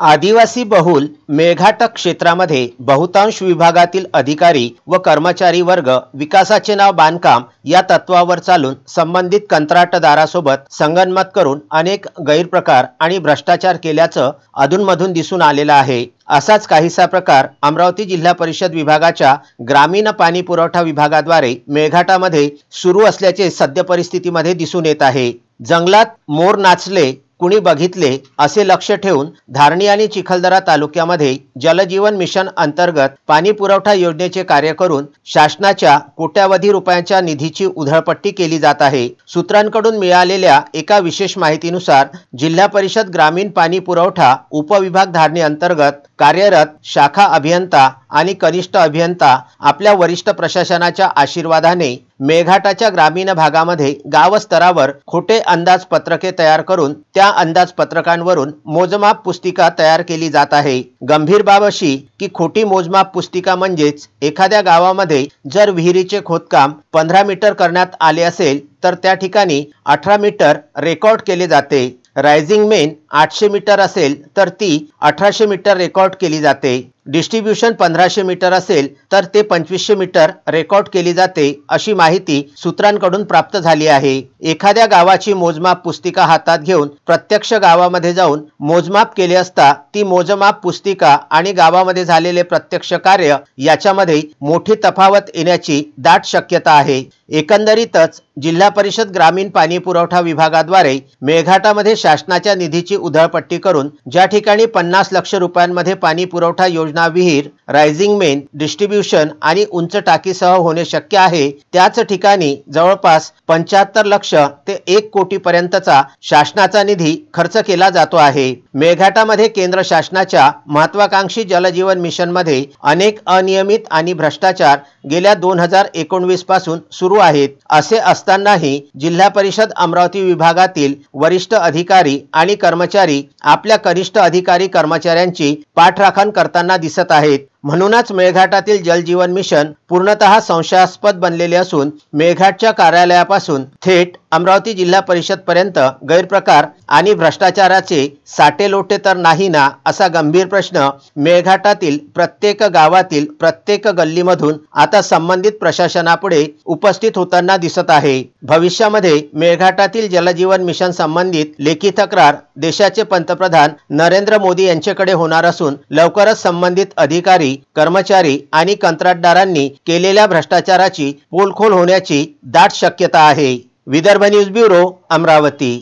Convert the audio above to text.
आदिवासी बहुल मेळघाट क्षेत्रामध्ये बहुतांश विभागातील अधिकारी व कर्मचारी वर्ग विकासाचे नाव बांधकाम या तत्वावर चालून संबंधित कंत्राटदारासोबत संगनमत करून अनेक गैरप्रकार आणि भ्रष्टाचार केल्याचं अधूनमधून दिसून आलेलं आहे। असाच काहीसा प्रकार अमरावती जिल्हा परिषद विभागाच्या ग्रामीण पाणी पुरवठा विभागाद्वारे मेळघाटामध्ये सुरू असल्याचे सद्य परिस्थितीमध्ये दिसून येत आहे। जंगलात मोर नाचले कुणी बघितले असे लक्ष ठेवून धारणी आणि चिखलदरा तालुक्यामध्ये जलजीवन मिशन अंतर्गत पाणी पुरवठा योजनेचे कार्य करून शासनाच्या कोट्यावधी रुपयांच्या निधीची उधळपट्टी केली जात आहे। सूत्रांकडून मिळालेल्या एका विशेष माहितीनुसार जिल्हा परिषद ग्रामीण पाणी पुरवठा उपविभाग धारणी अंतर्गत कार्यरत शाखा अभियंता आणि कनिष्ठ अभियंता आपल्या वरिष्ठ प्रशासनाच्या आशीर्वादाने मेळघाटाच्या ग्रामीण भागामध्ये गाव स्तरावर खोटे अंदाजपत्रके तयार करून त्या अंदाजपत्रकांवरून मोजमाप पुस्तिका तयार केली जात आहे। गंभीर बाब अशी की खोटी मोजमाप पुस्तिका म्हणजेच एखाद्या गावामध्ये जर विहिरीचे खोदकाम 15 मीटर करण्यात आले असेल तर त्या ठिकाणी 18 मीटर रेकॉर्ड केले जाते। रायझिंग मेन 800 मीटर असेल तर ती 1800 मीटर रेकॉर्ड केली जाते। डिस्ट्रीब्यूशन 1500 मीटर असेल तर ते 2500 मीटर रेकॉर्ड केली जाते अशी माहिती सूत्रांकडून प्राप्त झाली आहे। एखाद्या गावाची मोजमाप पुस्तिका हातात घेऊन प्रत्यक्ष गावामध्ये जाऊन मोजमाप केले असता ती मोजमाप पुस्तिका आणि गावामध्ये झालेले प्रत्यक्ष कार्य याच्यामध्ये मोठी तफावत येण्याची दाट शक्यता आहे। एकंदरीतच जिल्हा परिषद ग्रामीण पाणी पुरवठा विभागाद्वारे मेळघाटामध्ये शासनाच्या निधीची उधळपट्टी करून ज्या ठिकाणी 50 लाख रुपयांमध्ये पाणी पुरवठा योजना विहीर रायझिंग मेन डिस्ट्रीब्यूशन आणि उंच टाकीसह होणे शक्य आहे त्याच ठिकाणी जवळपास 75 लाख ते 1 कोटी पर्यंतचा शासनाचा निधी खर्च केला जातो आहे। मेळघाटामध्ये केंद्र शासनाच्या महत्त्वाकांक्षी जलजीवन मिशन मध्ये अनेक अनियमित आणि भ्रष्टाचार गेल्या 2019 पासून सुरू आहेत। असे असतानाही जिल्हा परिषद अमरावती विभागातील वरिष्ठ अधिकारी आणि कर्मचारी आपल्या कनिष्ठ अधिकारी कर्मचाऱ्यांची पाठराखण करताना दिसत आहेत। म्हणूनच मेळघाटातील जलजीवन मिशन पूर्णतः संशयास्पद बनलेले असून मेळघाटच्या कार्यालयापासून थेट अमरावती जिल्हा परिषद पर्यंत गैरप्रकार आणि भ्रष्टाचाराचे साटेलोटे तर नाही ना असा गंभीर प्रश्न मेळघाटातील प्रत्येक गावातील प्रत्येक गल्लीमधून आता संबंधित प्रशासनापुढे उपस्थित होताना दिसत आहे। भविष्यामध्ये मेळघाटातील जलजीवन मिशन संबंधित लेखी तक्रार देशाचे पंतप्रधान नरेंद्र मोदी यांच्याकडे होणार असून लवकरच संबंधित अधिकारी कर्मचारी आणि कंत्राटदारांनी केलेल्या भ्रष्टाचाराची पोलखोल होण्याची दाट शक्यता आहे। Vidarbha news bureau Amravati.